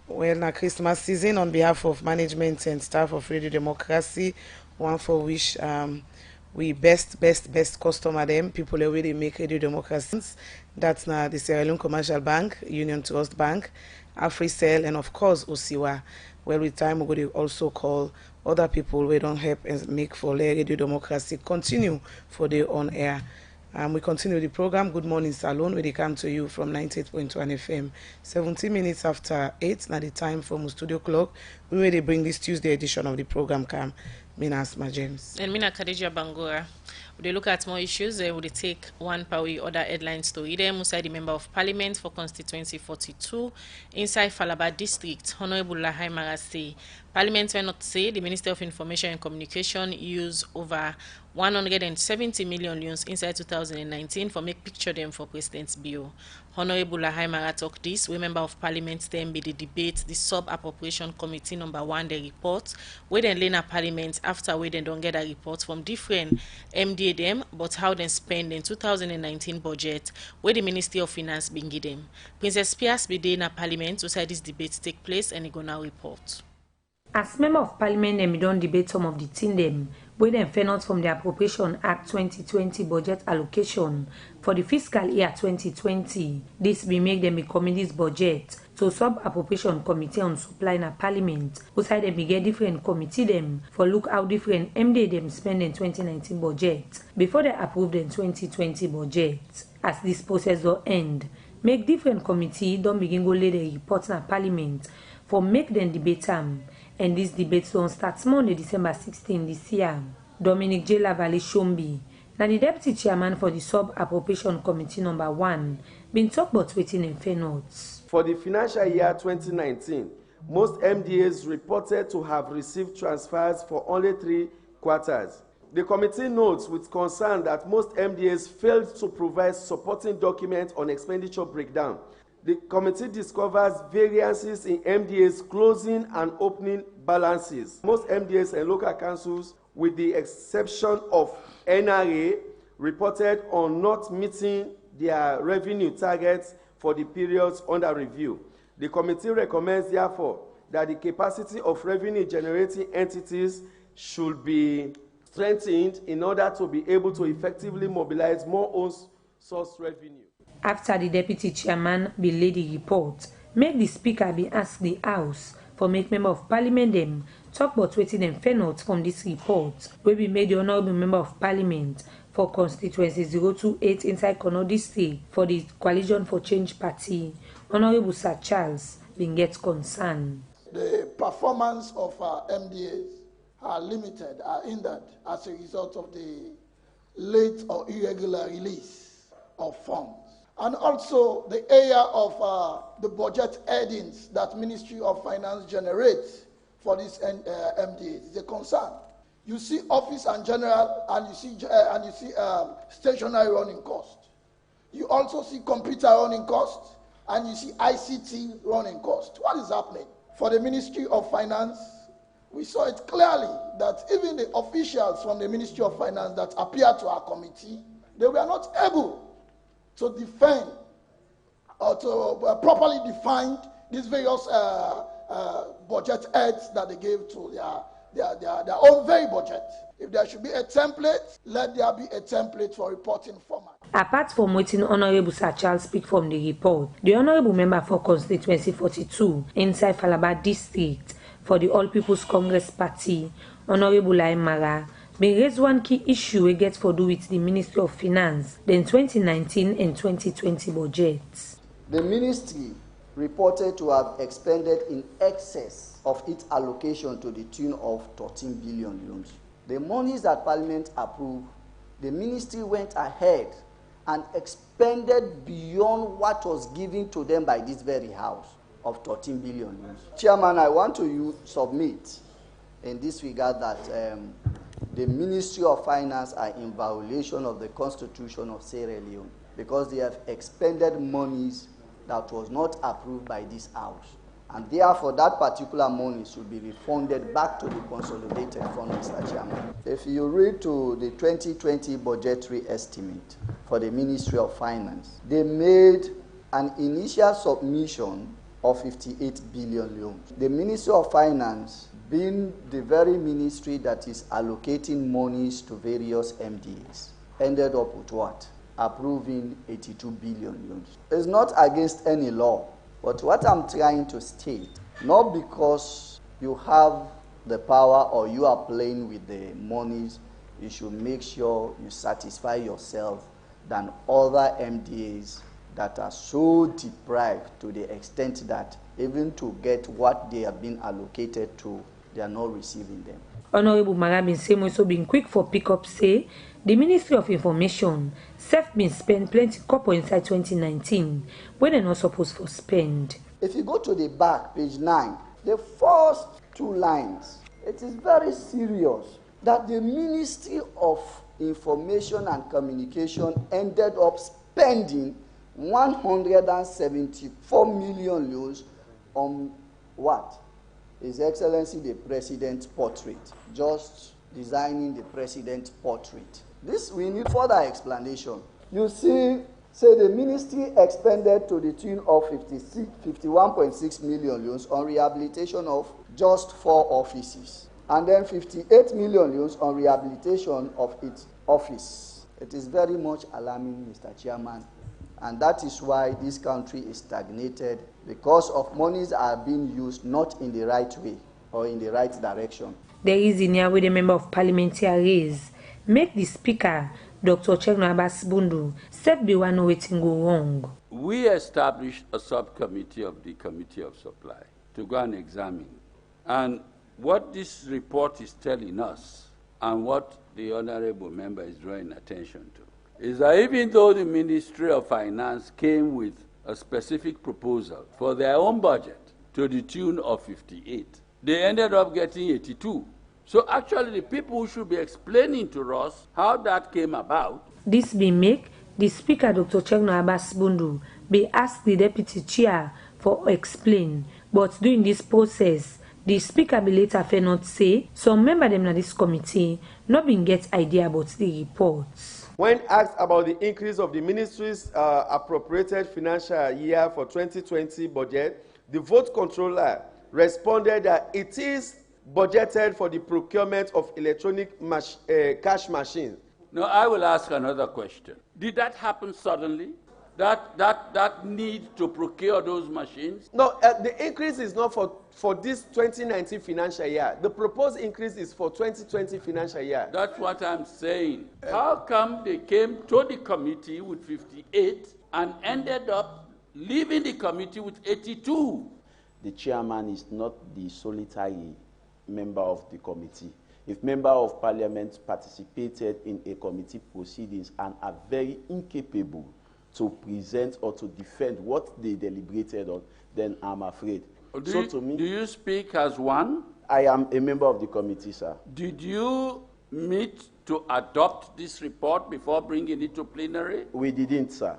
Well, now Christmas season, on behalf of management and staff of Radio Democracy, one for which we best customer them, people who really make Radio Democracy. That's now the Sierra Leone Commercial Bank, Union Trust Bank, AfriCell, and of course Osiwa. Well, with time, we're going to also call other people who don't help and make for Radio Democracy continue for their on air. We continue the program. Good morning, Salon, where they come to you from 98.1 FM. 17 minutes after 8, now the time from studio clock. We ready bring this Tuesday edition of the program. Come, Mina Asma James. And Mina Khadija Bangura. We look at more issues. We take one per week other headlines to read them. Musai, the Member of Parliament for Constituency 42, inside Falaba District, Honorable Lahai Marase. Parliament will not say the Minister of Information and Communication used over 170 million loans inside 2019 for make picture them for President's bill. Honorable Lahai Mara talk this. We Member of Parliament then be the debate the Sub-Appropriation Committee number 1 the report. We then learn a Parliament after we then don't get a report from different MDA them, but how they spend in 2019 budget where the Ministry of Finance been give them. Princess Pias be there in a Parliament to say this debate take place and he gonna report. As Member of Parliament, we don't debate some of the things them where them fell out from the Appropriation Act 2020 budget allocation for the fiscal year 2020. This will make them a committee's budget to Sub-Appropriation Committee on Supply in a Parliament. Outside them, we get different committee them for look how different MD them spend in 2019 budget before they approve the 2020 budget. As this process will end, make different committee don't begin go lay the report in a Parliament for make them debate them. And this debate don't start Monday, December 16 this year. Dominic J. Lavalley Shombi, now the Deputy Chairman for the Sub-Appropriation Committee number 1, been talk about waiting in fair notes. For the financial year 2019, most MDAs reported to have received transfers for only 3 quarters. The committee notes with concern that most MDAs failed to provide supporting documents on expenditure breakdown. The committee discovers variances in MDAs closing and opening balances. Most MDAs and local councils, with the exception of NRA, reported on not meeting their revenue targets for the periods under review. The committee recommends, therefore, that the capacity of revenue-generating entities should be strengthened in order to be able to effectively mobilize more own source revenue. After the Deputy Chairman be laid the report, make the Speaker be ask the House for make Member of Parliament them talk about waiting them fair notes from this report, will be made the Honourable Member of Parliament for Constituency 028 inside Kono District for the Coalition for Change Party. Honourable Sir Charles been get concerned. The performance of our MDAs are limited, are hindered as a result of the late or irregular release of funds. And also the area of the budget headings that Ministry of Finance generates for these MDAs is a concern. You see office and general, and you see stationary running cost. You also see computer running cost, and you see ICT running cost. What is happening? For the Ministry of Finance, we saw it clearly that even the officials from the Ministry of Finance that appeared to our committee, they were not able to defend or to properly define these various budget heads that they gave to their own very budget. If there should be a template, let there be a template for reporting format. Apart from waiting Honourable Sir Charles speak from the report, the Honourable Member for Constituency 42 inside Falaba District for the All People's Congress Party, Honourable Laimara, been raised one key issue we get for do with the Ministry of Finance, then 2019 and 2020 budgets. The ministry reported to have expended in excess of its allocation to the tune of 13 billion loans. The monies that Parliament approved, the ministry went ahead and expended beyond what was given to them by this very house of 13 billion loans. Chairman, I want to submit in this regard that the Ministry of Finance are in violation of the Constitution of Sierra Leone because they have expended monies that was not approved by this house. And therefore, that particular money should be refunded back to the consolidated fund, Mr. Chairman. If you read to the 2020 budgetary estimate for the Ministry of Finance, they made an initial submission of 58 billion loans. The Ministry of Finance, being the very ministry that is allocating monies to various MDAs, ended up with what? Approving 82 billion loans. It's not against any law, but what I'm trying to state, not because you have the power or you are playing with the monies, you should make sure you satisfy yourself than other MDAs that are so deprived to the extent that even to get what they have been allocated to, they are not receiving them. Honorable Marabin Same also been quick for pickup say the Ministry of Information self been spend plenty couple inside 2019 when they're not supposed to spend. If you go to the back, page 9, the first 2 lines, it is very serious that the Ministry of Information and Communication ended up spending 174 million loans on what? His Excellency the President's portrait, just designing the President's portrait. This, we need further explanation. You see, say the ministry expended to the tune of 51.6 million loans on rehabilitation of just 4 offices, and then 58 million loans on rehabilitation of its office. It is very much alarming, Mr. Chairman, and that is why this country is stagnated, because of monies are being used not in the right way or in the right direction. There is in here with the member of Parliamentary make the speaker, Dr. Chegno Abbas Bundu, said be one waiting go wrong. We established a subcommittee of the Committee of Supply to go and examine. And what this report is telling us, and what the honorable member is drawing attention to, is that even though the Ministry of Finance came with a specific proposal for their own budget to the tune of 58, they ended up getting 82. So actually the people who should be explaining to us how that came about. This be make the speaker, Dr. Chegno Abbas Bundu, be asked the deputy chair for explain, but during this process, the speaker be later fair not say some member them in this committee not been get idea about the reports. When asked about the increase of the ministry's appropriated financial year for 2020 budget, the vote controller responded that it is budgeted for the procurement of electronic cash machines. Now, I will ask another question. Did that happen suddenly? That need to procure those machines? No, the increase is not for this 2019 financial year. The proposed increase is for 2020 financial year. That's what I'm saying. How come they came to the committee with 58 and ended up leaving the committee with 82? The chairman is not the solitary member of the committee. If member of parliament participated in a committee proceedings and are very incapable to present or to defend what they deliberated on, then I'm afraid. Do you speak as one? I am a member of the committee, sir. Did you meet to adopt this report before bringing it to plenary? We didn't, sir.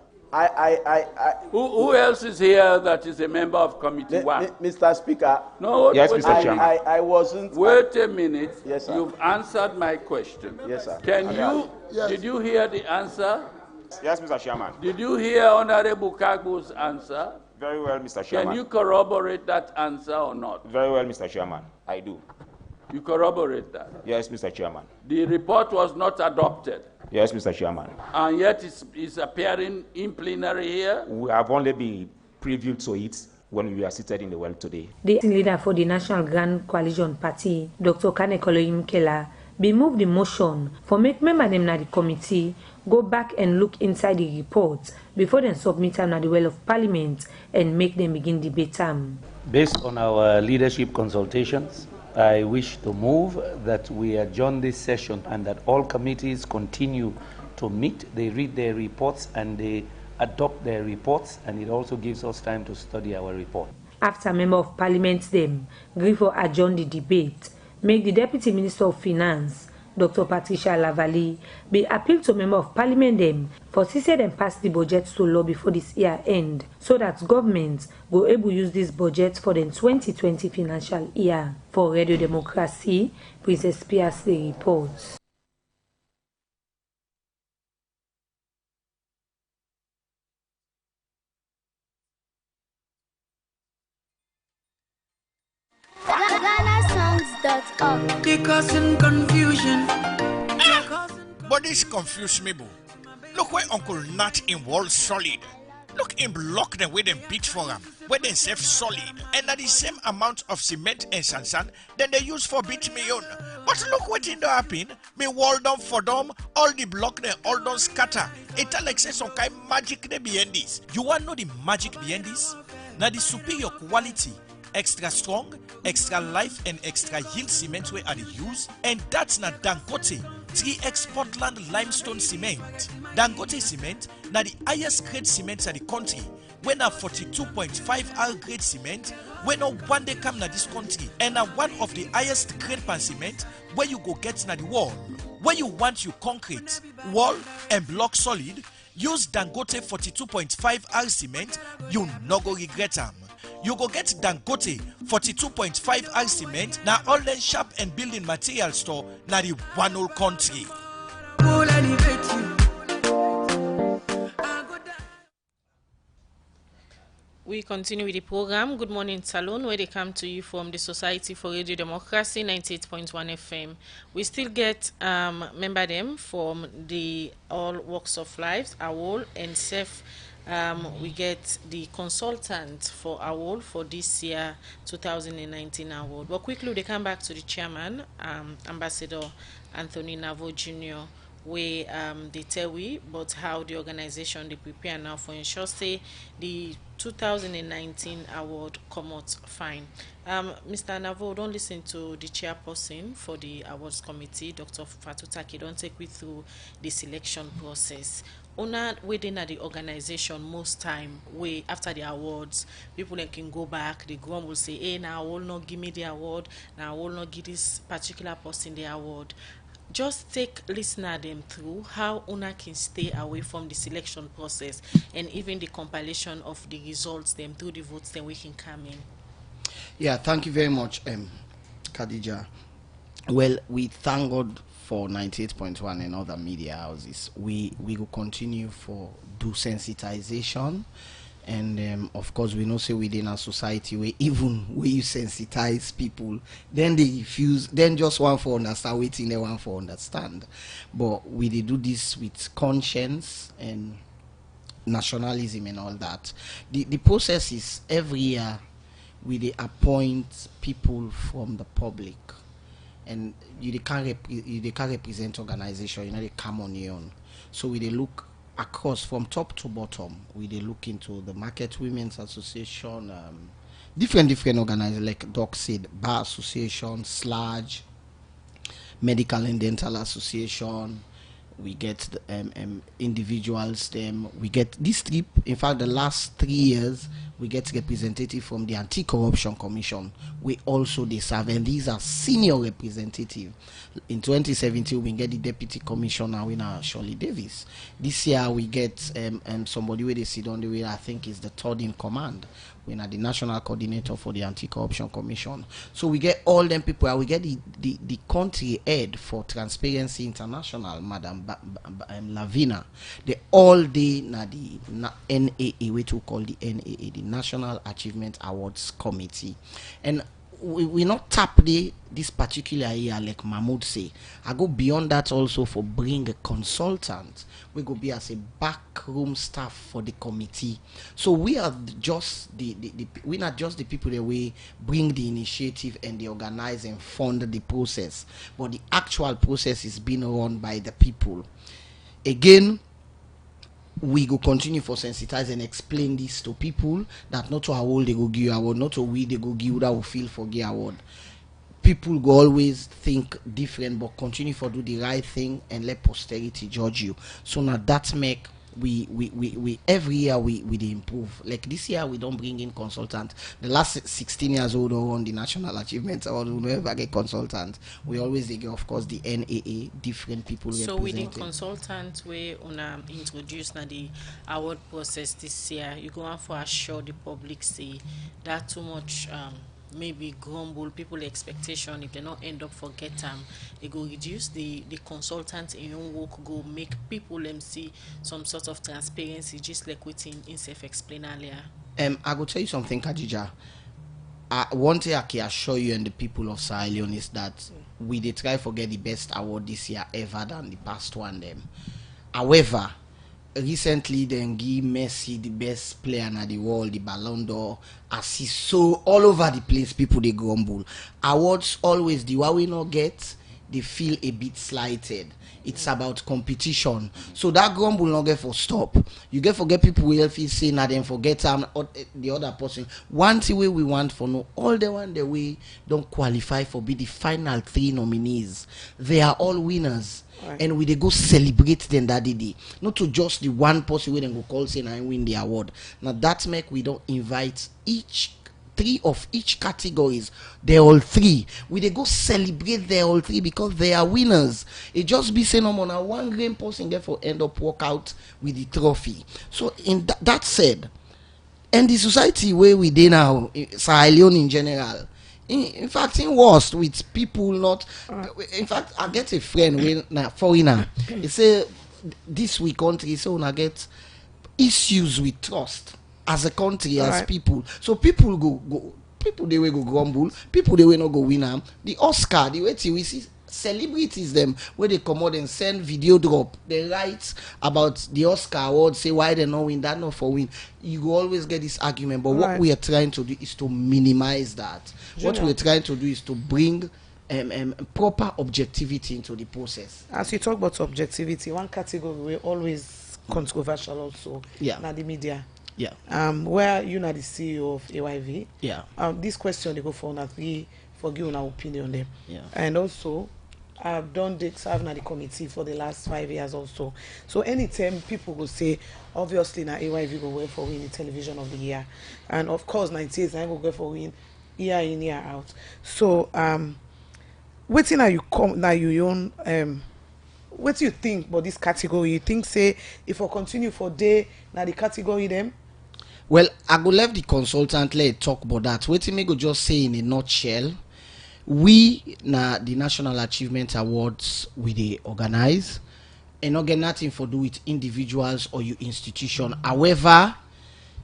Who else is here that is a member of committee one? Mr. Speaker. No. Yes, Mr. Chairman. I wasn't. Wait a minute. Yes, sir. You've answered my question. Yes, sir. Did you hear the answer? Yes, Mr. Chairman. Did you hear Honorable Kagbu's answer? Very well, Mr. Chairman. Can you corroborate that answer or not? Very well, Mr. Chairman. I do. You corroborate that? Yes, Mr. Chairman. The report was not adopted. Yes, Mr. Chairman. And yet it's appearing in plenary here? We have only been previewed to it when we are seated in the well today. The leader for the National Grand Coalition Party, Dr. Kanekolo Imkela, be moved the motion for make member them na the committee go back and look inside the report before they submit them na the well of parliament and make them begin debate them. Based on our leadership consultations, I wish to move that we adjourn this session and that all committees continue to meet, they read their reports and they adopt their reports, and it also gives us time to study our report. After member of parliament them agree for adjourn the debate, make the Deputy Minister of Finance, Dr. Patricia Lavalley, be appeal to member of parliament them for see them pass the budget to law before this year end, so that government go able use this budget for the 2020 financial year. For Radio Democracy, Princess Pierce the reports. They causing confusion. But this confused me, boo. Look where Uncle Nat in Wall Solid. Look him block them with them beat for him, where they save solid. And at the same amount of cement and sand, then they use for beat me on. But look what in the happen. Me wall down for them, all the block they all don't scatter. It like say some kind magic they behind this. You want to know the magic behind this? Now the superior quality, extra strong, extra life and extra yield cement we are the use, and that's not Dangote 3X Portland limestone cement. Dangote cement na the highest grade cement in the country. We na 42.5 R grade cement. We no one day come na this country, and na one of the highest grade pan cement where you go get na the wall. Where you want you concrete, wall and block solid, use Dangote 42.5 R cement. You no go regret them. You go get Dangote 42.5 R cement na all the shop and building material store na the one whole country. We continue with the program. Good morning, Salon, where they come to you from the Society for Radio Democracy 98.1 FM. We still get member them from the All Walks of Life, AWOL, and SEF. We get the consultant for AWOL for this year 2019 award. But quickly, they come back to the chairman, Ambassador Anthony Navo Jr., where they tell we about how the organization they prepare now for ensure say the 2019 award come out fine. Mr. Navo, don't listen to the chairperson for the awards committee, Dr. Fatutaki. Don't take me through the selection process. Una within the organization most time way after the awards, people then can go back, the groom will say, hey, now I will not give me the award, now I will not give this particular person the award. Just take listener them through how una can stay away from the selection process and even the compilation of the results them through the votes then we can come in. Yeah, thank you very much, Khadija. Well, we thank God for 98.1 and other media houses. We will continue for do sensitization. And of course, we know say within our society where even when you sensitize people, then they refuse, then just one for understand, waiting they one for understand. But we do this with conscience and nationalism and all that. The process is every year we appoint people from the public, and you can't represent organization, you know, they come on your own. So we look across from top to bottom. We look into the Market Women's Association, different organizations like Doc said, Bar Association, SLAG, Medical and Dental Association. We get the, individuals. We get this trip. In fact, the last 3 years, we get representative from the Anti-Corruption Commission. We also they serve, and these are senior representative. In 2017, we get the Deputy Commissioner, winner Shirley Davis. This year, we get somebody where they sit on the way. I think is the third in command. We're the national coordinator for the Anti-Corruption Commission. So we get all them people. We get the country head for Transparency International, Madam Lavina. They all day na the NAA, which we call the NAA, the National Achievement Awards Committee. And we not tap this particular year like Mahmoud say. I go beyond that also for bring a consultant. We go be as a backroom staff for the committee. So we are just we not just the people that we bring the initiative and they organize and fund the process, but the actual process is being run by the people. Again, we go continue for sensitize and explain this to people that not to how old they go give you award, not to we they go give you that will feel for give award. People go always think different, but continue for do the right thing and let posterity judge you. So now that make we every year we improve. Like this year we don't bring in consultant. The last 16 years old or on the National Achievement Award we never get consultant. We always get of course the NAA, different people. So with the consultant we una introduce na the award process this year, you go on for assure the public say that too much maybe grumble people expectation. If they not end up forget they go reduce the consultant in your work, go make people see some sort of transparency, just like what INSAI explained earlier. I go tell you something, Khadija. one thing I can assure you and the people of Sierra Leone is that we they try to get the best award this year ever than the past one them. However, recently then give Messi the best player in the world, the Ballon d'Or, assist, so all over the place people they grumble. Awards always the one we not get, they feel a bit slighted. It's about competition. So that grumble not get for stop. You get forget people will feel say now then forget the other person. One thing we want for no all the one the way don't qualify for be the final 3 nominees. They are all winners. Right. And we they go celebrate them that day. Not to just the one person we then go call saying I win the award. Now that make we don't invite each 3 of each categories. They're all 3. We they go celebrate their all 3 because they are winners. It just be saying on a one game person get for end up walk out with the trophy. So in that said, and the society where we dey now, Sierra Leone in general. In fact, in worst with people not. In fact, I get a friend when na foreigner. He say this we country so I get issues with trust as a country as people. So people go people they will go grumble. People they will not go win am. The Oscar the way we see celebrities them where they come out and send video drop they write about the Oscar award say why they not win that not for win. You will always get this argument, but what we are trying to do is to minimize that. What we're trying to do is to bring proper objectivity into the process. As you talk about objectivity, one category we always controversial also. Now the media. Where you know the CEO of AYV. This question they go for that we forgive our opinion on them. And also I've done this, I've na the committee for the last 5 years also. So anytime people will say, obviously now AYV go for win the television of the year, and of course 98 I will go for win year in year out. So waiting now you come now you own what do you think about this category? You think say if I continue for day now the category them? Well, I go let the consultant let talk about that. Waiting me go just say in a nutshell. We na the National Achievement Awards we they organize and not get nothing for do with individuals or your institution. However,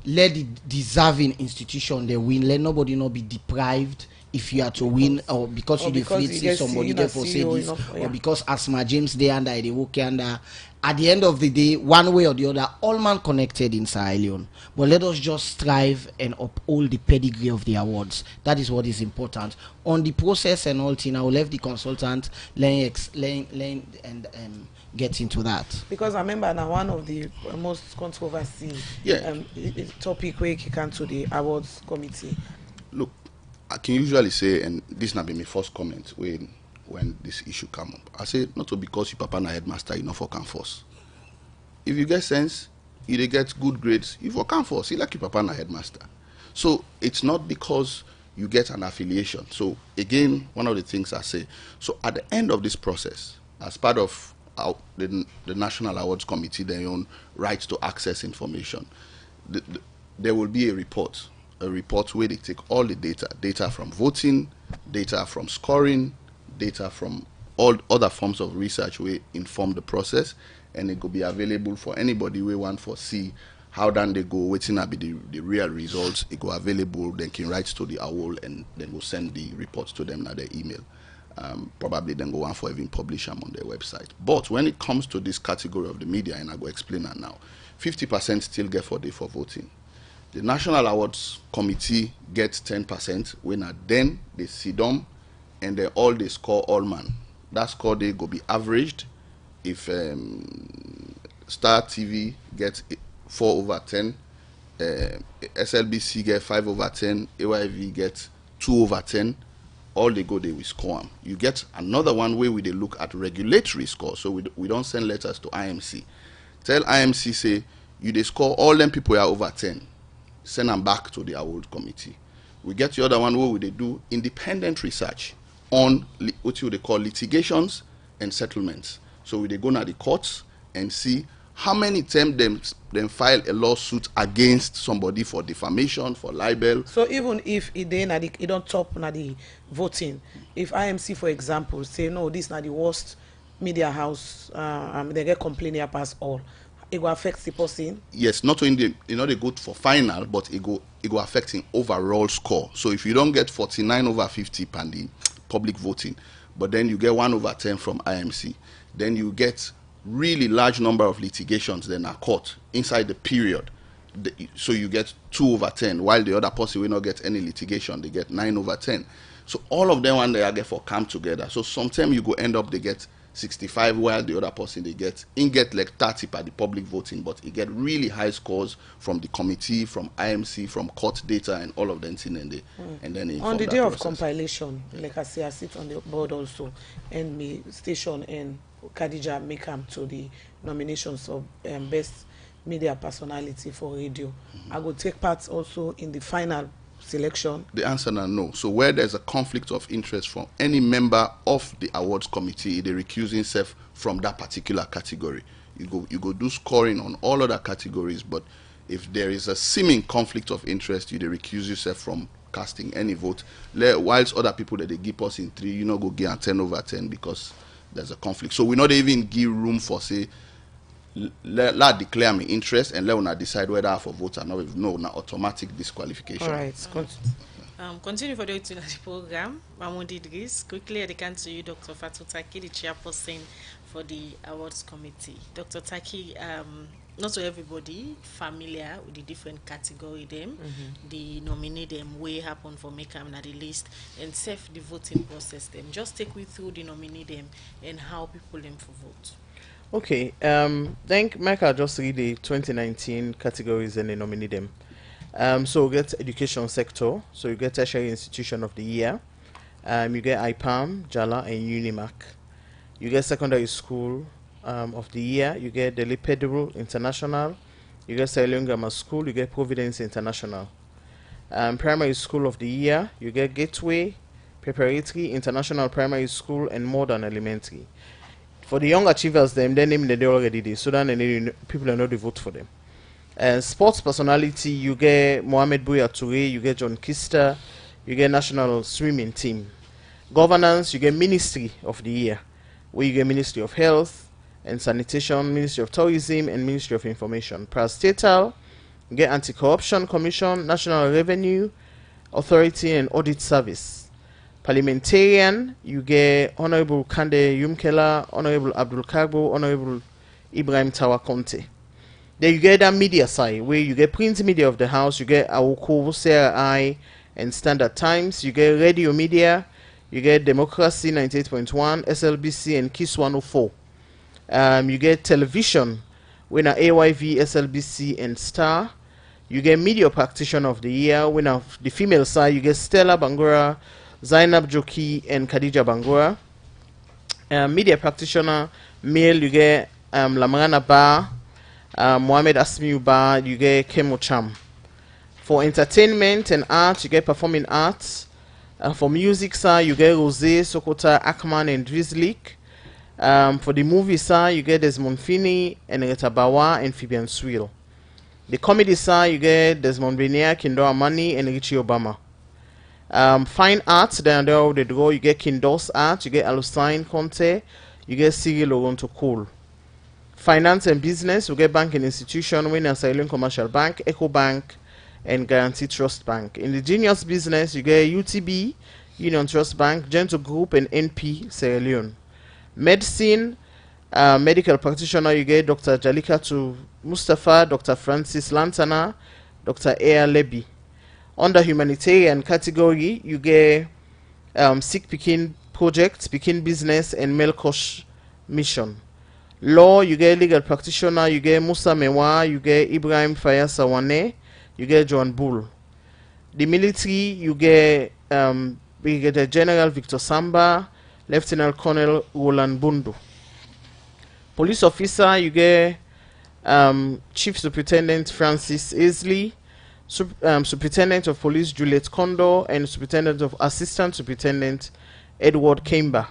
let the deserving institution they win. Let nobody not be deprived if you are to win or because you defeat see somebody there for say this or because Asma James they under they work under. At the end of the day, one way or the other, all man connected in Sierra Leone. But let us just strive and uphold the pedigree of the awards. That is what is important. On the process and all thing, I will leave the consultant learn and get into that. Because I remember now one of the most controversy topic where you can to the awards committee. Look, I can usually say, and this not be my first comment when this issue come up. I say not because you papa na headmaster, you not for can force. If you get sense, you dey get good grades, you for can force. You like your papa na headmaster. So it's not because you get an affiliation. So again, one of the things I say, so at the end of this process, as part of the National Awards Committee, their own right to access information, there will be a report where they take all the data from voting, data from scoring, data from all other forms of research will inform the process, and it could be available for anybody we want for see how then they go waiting to be the real results. It go available, then can write to the owl and then go send the reports to them at their email. Probably then go on for even publish them on their website. But when it comes to this category of the media, and I go explain that now, 50% still get for voting. The National Awards Committee gets 10%. When then they sit down and they score all man. That score they go be averaged. If Star TV gets 4/10, SLBC get 5/10, AYV gets 2/10, all they go they will score them. You get another one where we they look at regulatory score. So we don't send letters to IMC. Tell IMC say you they score all them people are over 10. Send them back to the award committee. We get the other one where we they do independent research on what they call litigations and settlements. So we they go to the courts and see how many times them file a lawsuit against somebody for defamation, for libel. So even if it don't top na the voting, if IMC for example say no, this not the worst media house, they get complaint here past all. it will affect the person. Yes, not only they go for final, but it go affecting overall score. So if you don't get 49/50 per the public voting, but then you get 1/10 from IMC, then you get really large number of litigations then are caught inside the period. So you get 2/10, while the other person will not get any litigation, they get 9/10. So all of them, when they are get for come together. So sometimes you go end up they get 65, while the other person they get like 30 by the public voting, but you get really high scores from the committee, from IMC, from court data, and all of them thing, and then on the day of process. compilation, like I say, I sit on the board also, and me station and Khadija make them to the nominations of best media personality for radio. I will take part also in the final selection. The answer is no. So where there's a conflict of interest from any member of the awards committee, they recuse himself from that particular category. You go do scoring on all other categories, but if there is a seeming conflict of interest, you they recuse yourself from casting any vote. Whilst other people that they give us in 3, you know, go get 10/10 because there's a conflict. So we not even give room for say let declare me interest and let una decide whether I have a vote or not. No, na automatic disqualification. All right. Continue for the program. Mahmoud Idris, quickly I can to you, Dr. Fatou Taki, the chairperson for the awards committee. Dr. Taki, not to everybody familiar with the different category them, the nominee them way happen for make them na the list and self the voting process them. Just take me through the nominee them and how people them for vote. Okay, then Michael just read the 2019 categories and the nominee them. So you get education sector, so you get tertiary institution of the year, you get IPAM, JALA, and UNIMAC. You get secondary school of the year, you get Delhi Pedro International, you get Sierra Leone Grammar School, you get Providence International. Primary school of the year, you get Gateway, Preparatory, International Primary School, and Modern Elementary. For the young achievers, their name they already did, so then people are not to vote for them. Sports personality, you get Mohamed Bouya Touré, you get John Kister, you get national swimming team. Governance, you get Ministry of the Year, where you get Ministry of Health and Sanitation, Ministry of Tourism, and Ministry of Information. Parastatal, you get Anti-Corruption Commission, National Revenue Authority, and Audit Service. Parliamentarian, you get Honorable Kande Yumkela, Honorable Abdul Karbo, Honorable Ibrahim Tawakonte. Then you get that media side, where you get print media of the house, you get Awoko, Sarah I, and Standard Times, you get radio media, you get Democracy 98.1, SLBC, and KISS 104. You get television, winner AYV, SLBC, and Star. You get media practitioner of the year, winner the female side, you get Stella Bangura, Zainab Joki, and Khadija Bangura. Media practitioner male, you get Lamarana Ba, Mohamed Asmiu Ba, you get Kemo Cham. For entertainment and art, you get performing arts. For music side, you get Rose, Sokota, Akman, and Drizlik. For the movie side, you get Desmond Finney, and Reta Bawa, and Fabian Swill. The comedy side, you get Desmond Benia, Kindo Amani, and Richie Obama. Fine arts, then there they go. You get Kindos Art, you get Alusine Conte, you get Cyril Oronto Cole. Finance and business, you get banking institution, Winner Silent Commercial Bank, Eco Bank, and Guarantee Trust Bank. In the genius business, you get UTB, Union Trust Bank, Gento Group, and NP Sierra Leone. Medicine, medical practitioner, you get Dr. Jalikatu Mustafa, Dr. Francis Lantana, Dr. Ea Lebi. Under humanitarian category, you get Sick Pekin Project, Pekin Business, and Melkosh Mission. Law, you get legal practitioner, you get Musa Mewa, you get Ibrahim Fayasawane, you get John Bull. The military, you get Brigadier General Victor Samba, Lieutenant Colonel Roland Bundu. Police officer, you get Chief Superintendent Francis Aisley, Superintendent of Police Juliet Kondo, and Superintendent of Assistant Superintendent Edward Kemba.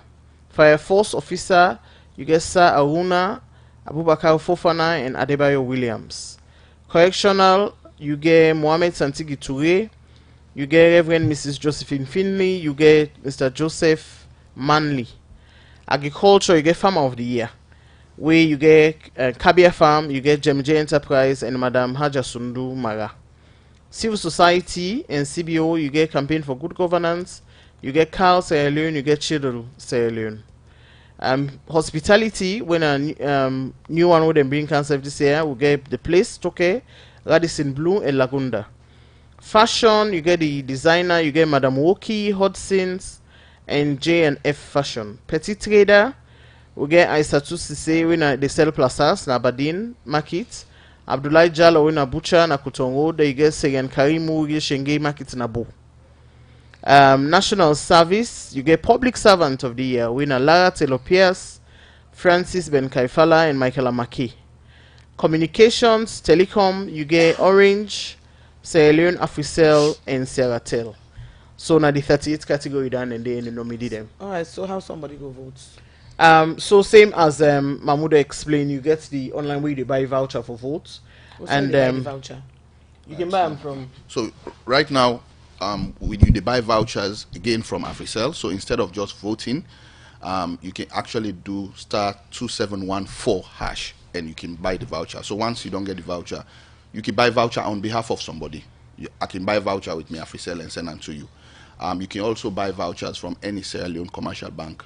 Fire Force officer, you get Sir Aruna, Abubakar Fofana, and Adebayo Williams. Correctional, you get Mohamed Santigi Touré, you get Reverend Mrs. Josephine Finley, you get Mr. Joseph Manley. Agriculture, you get Farmer of the Year. where you get Kabia Farm, you get Jemje Enterprise, and Madam Haja Sundu Mara. Civil society and CBO, you get Campaign for Good Governance, you get Carl Sierra Leone, you get Chidul Sierra Leone. Hospitality, when a new one would bring cancer this year, we get The Place, Toke, Radisson Blue, and Lagunda. Fashion, you get the designer, you get Madam Woki, Hudson's, and J&F Fashion. Petit Trader, we get Aisatu Sise, when they sell plazas, na Aberdeen Market. Abdullah Jalo, when a butcher, na Kutongo, they get Segen Karimu, Shenge Market, na Bo. National Service, you get Public Servant of the Year, winner Lara Taylor Pierce, Francis Ben Kaifala, and Michael Amaki. Communications, Telecom, you get Orange, Sierra Leone, Africell, and Sierratel. So now the 38th category done, and then nominate them. Alright, so how somebody go vote? So same as Mahmoud explained, you get the online way to buy voucher for votes. And buy the voucher? You can buy them from. So right now, we do the buy vouchers again from Africell. So instead of just voting, you can actually do *2714# and you can buy the voucher. So once you don't get the voucher, you can buy voucher on behalf of somebody. I can buy voucher with me Africell and send them to you. You can also buy vouchers from any Sierra Leone commercial bank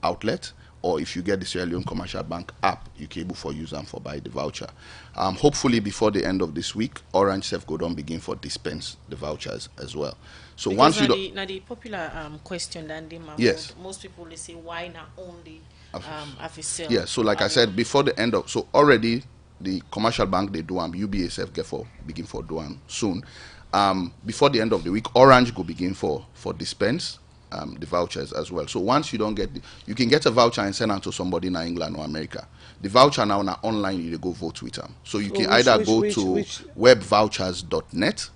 outlet, or if you get the Sierra Leone commercial bank app, you can able for use them for buy the voucher. Hopefully before the end of this week, Orange Self go down begin for dispense the vouchers as well. So because once you do, now the popular question that yes, most people they say why not only Africell. Yeah, so like I said, before the end of, so already the commercial bank they do UBSF get for begin for do soon. Before the end of the week, Orange go begin for dispense the vouchers as well. So once you don't get you can get a voucher and send it to somebody in England or America. The voucher now online you go vote with them. So you can either go to webvouchers.net,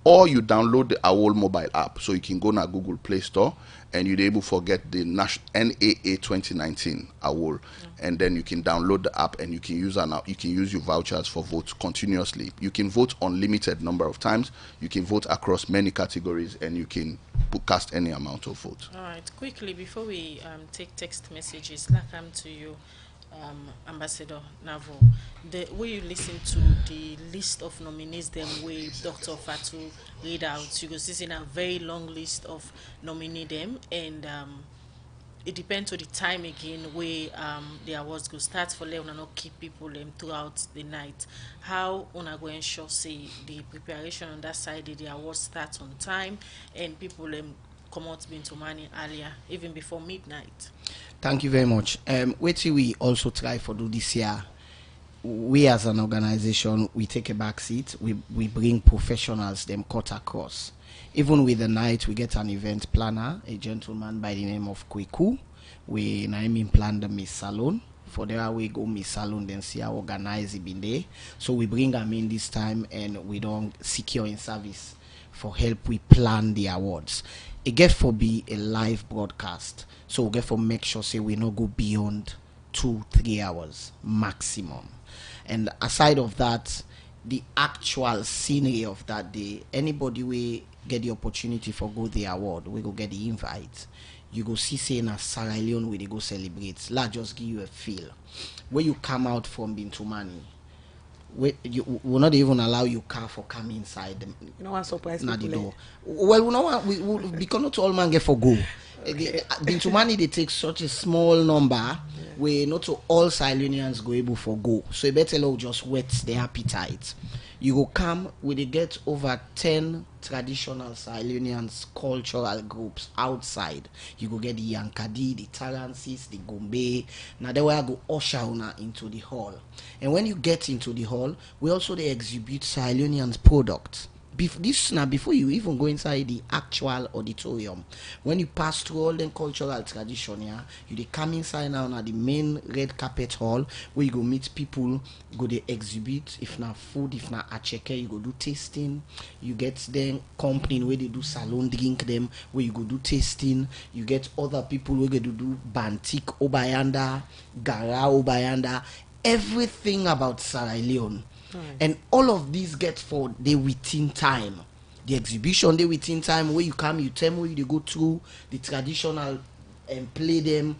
or you download the AWOL mobile app. So you can go na Google Play Store and you're able to get the NAA 2019 AWOL, and then you can download the app and you can use your vouchers for votes continuously. You can vote unlimited number of times. You can vote across many categories, and you can cast any amount of votes. All right, quickly before we take text messages, like come to you, Ambassador Navo. The way you listen to the list of nominees, them way Dr. Fatu read out, you go see in a very long list of nominee them, and it depends on the time again where the awards go start for them and not keep people throughout the night. How una go ensure say the preparation on that side, the awards start on time and people come out into money earlier, even before midnight? Thank you very much. What we also try for do this year, we as an organization, we take a back seat. We bring professionals, them cut across. Even with the night, we get an event planner, a gentleman by the name of Kweku. We name him plan the Miss Salon. For there we go Miss Salon, then see how organize it been there. So we bring them in this time, and we don't secure in service for help we plan the awards. It get for be a live broadcast, so we get for make sure say we not go beyond 2-3 hours maximum. And aside of that, the actual scenery of that day, anybody we get the opportunity for go the award, we go get the invite. You go see say in a Sierra Leone where they go celebrate. Let's just give you a feel. Where you come out from Bintumani, you will not even allow your car for come inside them. You know what surprise not the people door. Well, we know what we because not all man get for go. Okay. Bintumani they take such a small number where not to all Sierra go able for go. So you better just whet their appetite. You go come where they get over 10 traditional Sierra cultural groups outside. You go get the Yankadi, the Taransis, the Gombe. Now they will go usher una into the hall. And when you get into the hall, we also they exhibit Sierra products. This now before you even go inside the actual auditorium. When you pass through all the cultural tradition, yeah, you they come inside now at the main red carpet hall where you go meet people, go they exhibit. If not food, if not acheke, you go do tasting. You get them company where they do salon drink them, where you go do tasting. You get other people where they do bantik obayanda, gara obayanda, everything about Sierra Leone. And all of these get for the within time. The exhibition they within time where you come, you tell me where you go through the traditional and play them.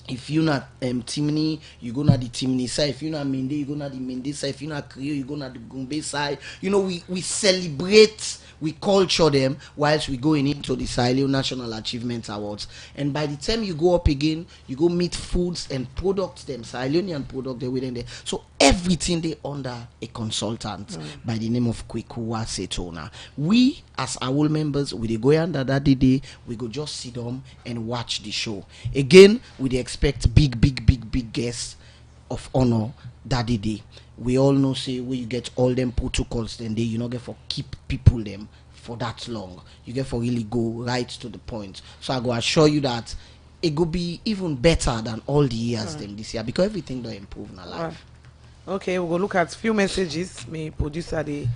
If you not Timni, you go na the Timni side. If you not Mende, you go na the Mende side. If you not Creole, you go na the Gombe side. You know, we celebrate, we culture them whilst we going into the Sahel National Achievement Awards. And by the time you go up again, you go meet foods and products them, Sahelian product they within there. So everything they under a consultant by the name of Kwekuwa Setona. We as our members, we dey go under that day, we go just sit down and watch the show. Again, we dey expect big guests of honor that day. We all know say where you get all them protocols, then they you not get for keep people them for that long. You get for really go right to the point. So I go assure you that it go be even better than all the years them this year because everything don't improve in our life. Okay, we'll go look at few messages. Me producer the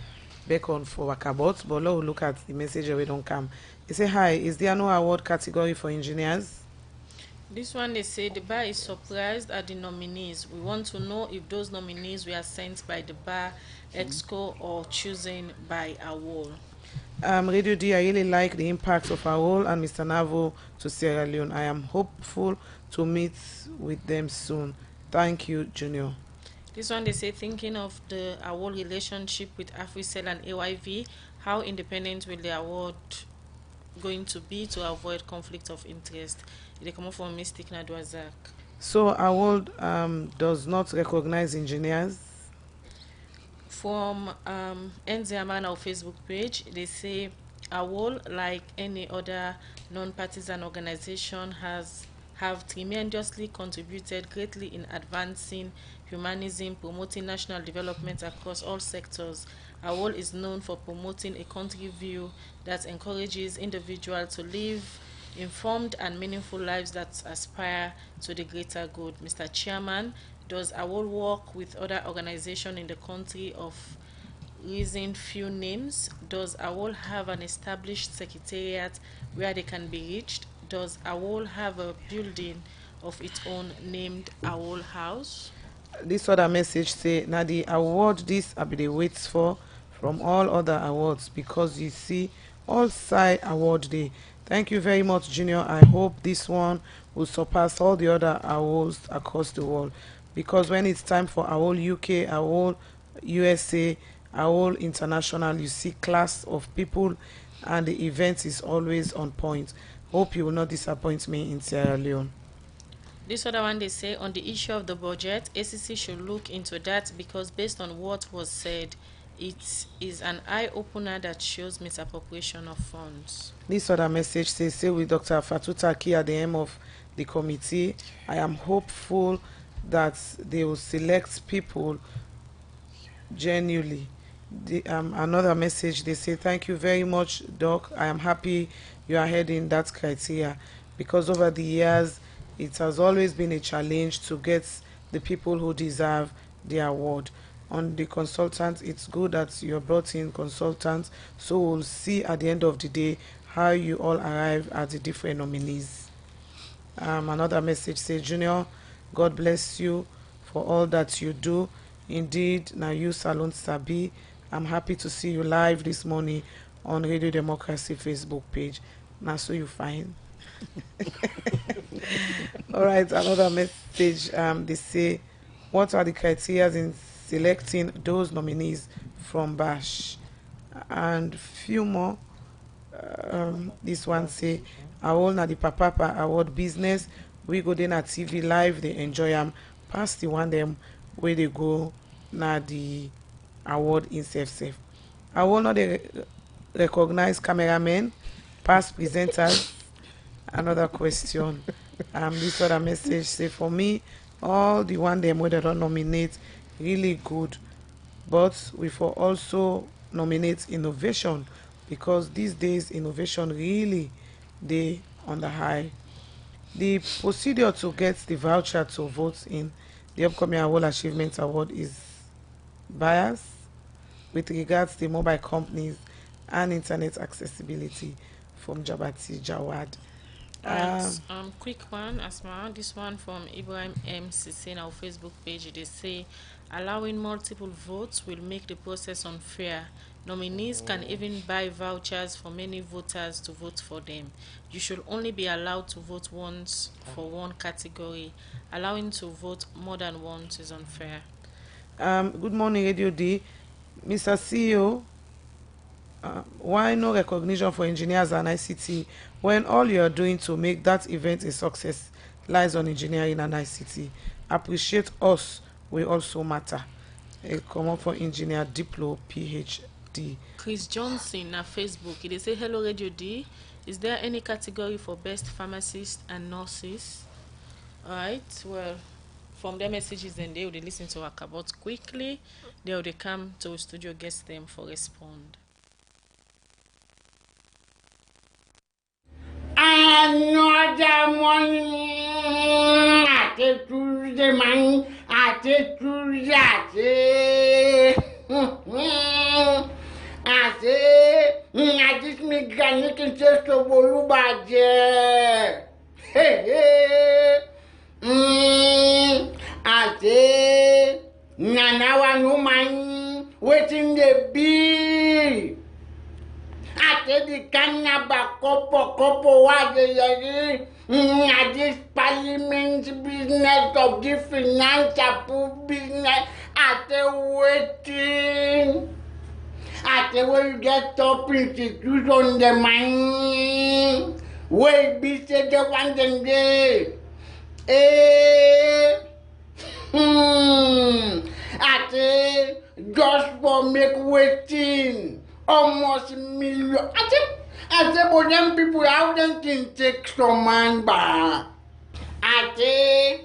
back on for Wakabot, but now we'll look at the message we don't come. They say, hi, is there no award category for engineers? This one they say the bar is surprised at the nominees. We want to know if those nominees were sent by the bar exco or chosen by AWOL. Radio D, I really like the impact of AWOL and Mr. Navo to Sierra Leone. I am hopeful to meet with them soon. Thank you, Junior. This one they say, thinking of the award relationship with AfriCell and AYV, how independent will the award going to be to avoid conflict of interest? They come up from Mystic Nadwazak. So award does not recognize engineers? From NZMAN, our Facebook page, they say AWOL, like any other non-partisan organization, have tremendously contributed greatly in advancing humanism, promoting national development across all sectors. AWOL is known for promoting a country view that encourages individuals to live informed and meaningful lives that aspire to the greater good. Mr. Chairman, does AWOL work with other organizations in the country of using few names? Does AWOL have an established secretariat where they can be reached? Does AWOL have a building of its own named AWOL House? This other message say, now the award this I be the waits for from all other awards because you see all side award day. Thank you very much, Junior. I hope this one will surpass all the other awards across the world because when it's time for AWOL UK, AWOL USA, AWOL International, you see class of people and the event is always on point. Hope you will not disappoint me in Sierra Leone. This other one they say, on the issue of the budget, ACC should look into that because based on what was said, it is an eye-opener that shows misappropriation of funds. This other message says, say with Dr. Fatutaki at the end of the committee, I am hopeful that they will select people genuinely. Another message, they say, thank you very much, Doc. I am happy you are heading that criteria because over the years, it has always been a challenge to get the people who deserve the award. On the consultants, it's good that you're brought in consultants, so we'll see at the end of the day how you all arrive at the different nominees. Another message says, Junior, God bless you for all that you do. Indeed, now you Salon Sabi. I'm happy to see you live this morning on Radio Democracy Facebook page. Now so you find. All right, another message. They say, what are the criteria in selecting those nominees from BASH? And few more. This one say, AWOL na the Papa Award business. We go then at TV live, they enjoy them. Pass the one them where they go na the award in safe. AWOL not they recognize cameramen, past presenters. Another question. This other message say, for me, all the one them where they don't nominate really good, but we for also nominate innovation because these days innovation really they on the high. The procedure to get the voucher to vote in the upcoming AWOL Achievement Award is biased with regards to mobile companies and internet accessibility from Jabati Jawad. Quick one, Asma. This one from Ibrahim MCC in our Facebook page. They say allowing multiple votes will make the process unfair. Nominees can even buy vouchers for many voters to vote for them. You should only be allowed to vote once for one category. Allowing to vote more than once is unfair. Good morning, Radio D. Mr. CEO, why no recognition for engineers and ICT when all you are doing to make that event a success lies on engineering and ICT? Appreciate us, we also matter. A common for engineer Diplo PhD. Chris Johnson na Facebook. They say, hello Radio D. Is there any category for best pharmacists and nurses? Alright, well, from their messages then they will listen to our about quickly. They will come to studio guest them for respond. Another morning at a Tuesday man at a Tuesday I say I just make a just to Boluba. Hey, I say Nanawa no man waiting the bee. Ate di kanya ba kopo wa de at this parliament business of the financial business ate waiting. Ate when you get top institution the man will be said the one day. Ate just for make waiting. Almost million. I say, but them people how them can take some man back. I say,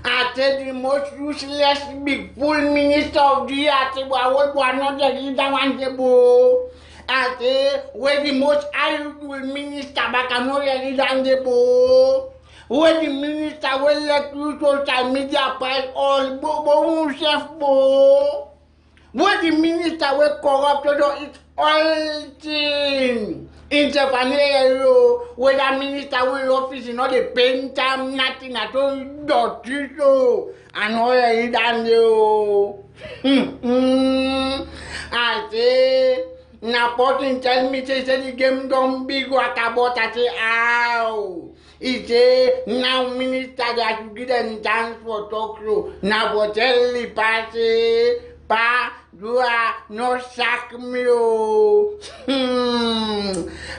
I say the most useless big full minister of the year. I say, but I want another leader one table. I say, where the most ideal minister back another leader on the board. Where the minister will let you social media price all bo chef bo. Where the minister will corrupt to it all thing. In Japan, where the minister will office in all the paint time, nothing at all, dirty so, and all it done I say, now Putin tell me say the game don't big what about I say ow. He say now minister that you give them chance for talk show. Now but tell the party pa you are no sack me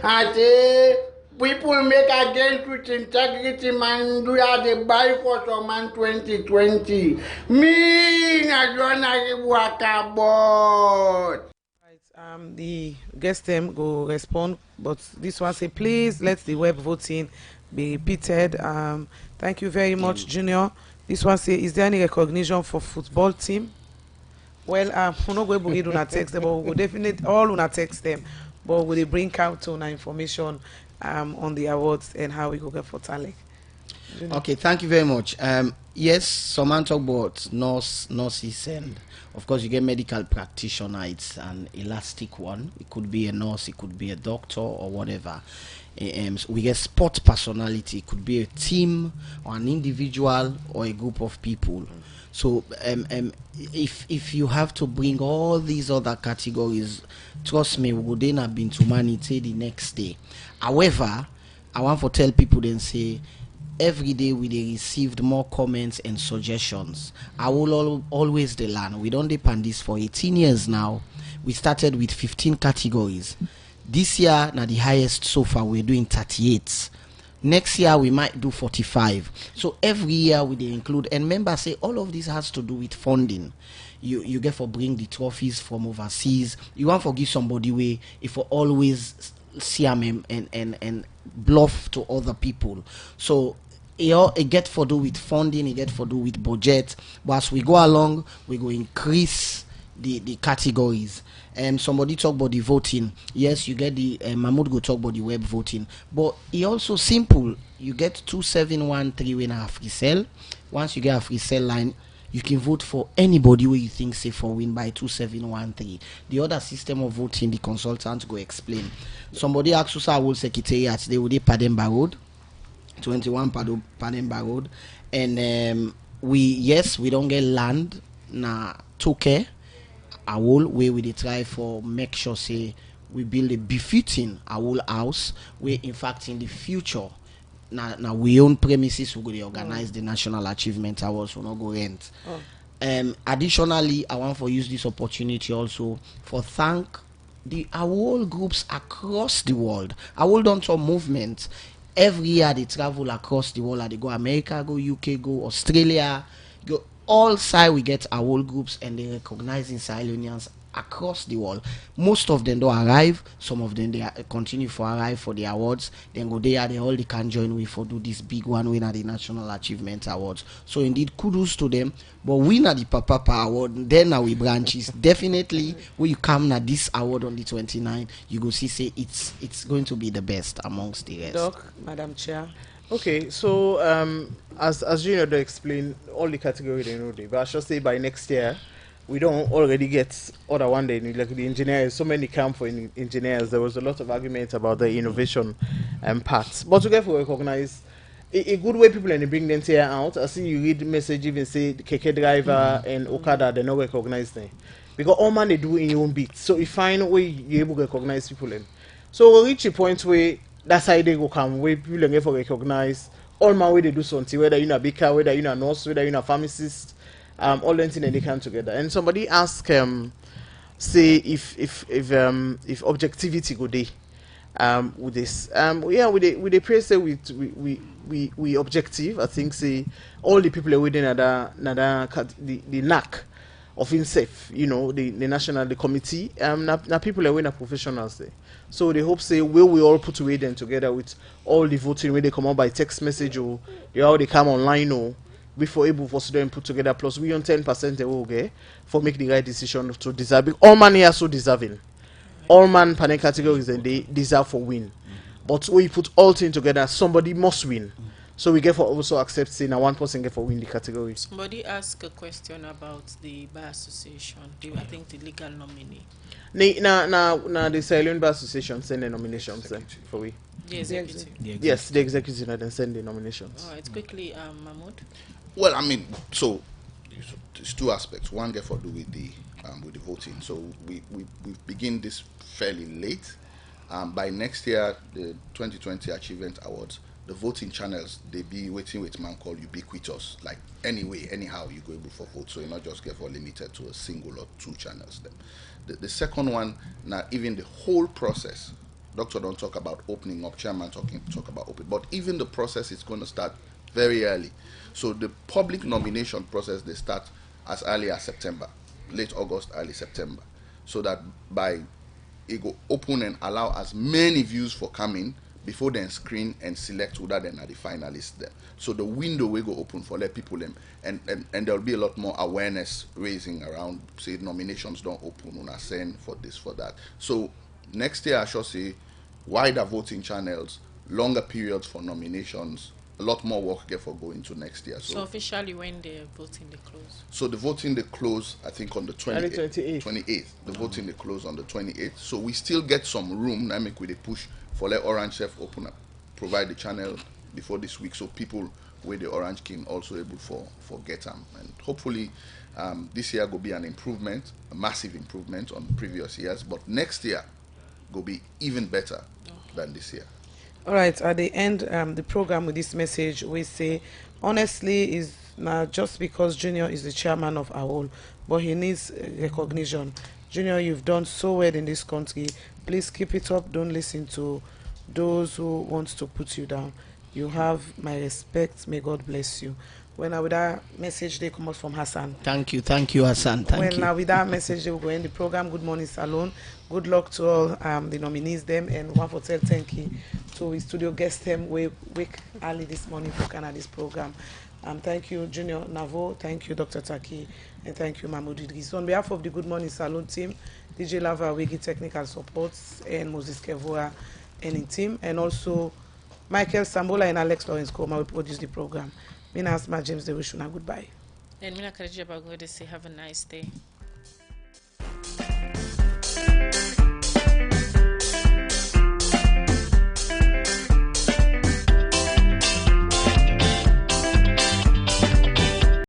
I say people make against with integrity man do ya they buy for some man 2020. Me na gonna work about. The guest them go respond, but this one say please let the web voting be repeated. Thank you very much, Junior. This one say, is there any recognition for football team? Well, we're not going to read on text them, but we'll definitely all on text them, but will they bring out on information on the awards and how we go get for talent. Okay, thank you very much. Yes, some man talk about nurses, and of course you get medical practitioner. It's an elastic one. It could be a nurse, it could be a doctor or whatever. So we get sport personality. It could be a team or an individual or a group of people. So if you have to bring all these other categories, trust me, we would then have been to humanity the next day. However, I want to tell people then say every day we received more comments and suggestions. I will always learn. We don't depend this for 18 years now. We started with 15 categories. This year, now the highest so far, we're doing 38. Next year, we might do 45. So every year we include, and members say all of this has to do with funding. You get for bring the trophies from overseas. You want to give somebody way if for always see them and bluff to other people. So it get for do with funding, it get for do with budget. But as we go along, we go increase the categories. Somebody talk about the voting. Yes, you get the Mahmoud go talk about the web voting, but it also simple. You get 2713 when a free cell. Once you get a free cell line, you can vote for anybody where you think say for win by 2713. The other system of voting, the consultant go explain. Somebody asked us our secretariat, they would Pademba Road, 21 Pademba Road, and we don't get land. Nah, toke awol where we dey try for make sure say we build a befitting awol house where in fact in the future now we own premises we go dey organize the National Achievement Awards, we no go rent. Additionally, I want to use this opportunity also for thank the AWOL groups across the world. AWOL don't some movement. Every year they travel across the world. They go America, go UK, go Australia, go all side. We get AWOL groups and they recognize INSAI across the world. Most of them don't arrive. Some of them they continue for arrive for the awards. Then go there. They all they can join with for do this big one winner the National Achievement Awards. So indeed kudos to them. But winner the Papa Award. Then now we branches. Definitely when you come na this award on the 29th, you go see say it's going to be the best amongst the rest. Doc, Madam Chair. Okay, so as you know, explain all the category they know, but I should say by next year. We don't already get other one day like the engineers. So many camp for engineers. There was a lot of argument about the innovation parts. But to get to recognize a good way people and bring them here out. I see you read message even say the keke driver and Okada they not recognize them because all man they do in your own beat. So you find way you able to recognize people in. So we reach a point where that's how they go come where people and get for recognize all man way they do something whether you're a baker, whether you're a nurse, whether you're a pharmacist. All the things they come together. And somebody ask, say if objectivity go day, with this, yeah, with the praise say we objective. I think say all the people within the NAC of INSAF, you know, the national the committee, now people are winning professionals there. So they hope say will we all put away them together with all the voting when they come out by text message or how they come online or. Before able for students put together plus we on 10% okay for make the right decision to deserve. All man here are so deserving. All man panel categories and they deserve for win. But when you put all things together, somebody must win. So we get for also accept saying one person get for win the category. Somebody asked a question about the bar association. I think the legal nominee. Now the Silent Bar Association send the nominations for we. The executive. Yes, the executive and then send the nominations. All right, quickly, Mahmoud. Well, I mean, so there's two aspects. One get for do with the voting. So we begin this fairly late. By next year, the 2020 Achievement Awards, the voting channels they be waiting with man called ubiquitous. Like anyway, anyhow you go able for vote. So you not just get for limited to a single or two channels. Then the second one now even the whole process. Doctor don't talk about opening up. Chairman talk about open, but even the process is going to start very early. So the public nomination process they start as early as September, late August, early September, so that by it go open and allow as many views for coming before then screen and select who that then are the finalists there. So the window will go open for let people in and there'll be a lot more awareness raising around say nominations don't open on a send for this for that. So next year I shall say wider voting channels, longer periods for nominations, a lot more work get for going to next year. So officially when the voting they close? So the voting they close I think on the 28th. The voting they close on the 28th. So we still get some room now make we they push for let Orange Chef open up, provide the channel before this week so people with the Orange King also able for get them. And hopefully this year will be an improvement, a massive improvement on previous years, but next year will be even better than this year. All right, at the end the program with this message we say honestly is not just because Junior is the chairman of AWOL, but he needs recognition. Junior, you've done so well in this country. Please keep it up. Don't listen to those who want to put you down. You have my respect. May God bless you. When now with that message they come out from Hassan. Thank you, Hassan. Thank you. Now with that message they will go in the program. Good morning, Salon. Good luck to all the nominees them and one for tell thank you to his studio guest them wake early this morning for Canada's program. Thank you, Junior Navo. Thank you, Dr. Taki, and thank you, Mahmoud Idris. So on behalf of the Good Morning Salon team, DJ Lava Wigi technical supports and Moses Kevoa and in team, and also Michael Sambola and Alex Lawrence Koma will produce the program. Mina Asma James, they wish you a goodbye. And Mina Karija Bagode say have a nice day.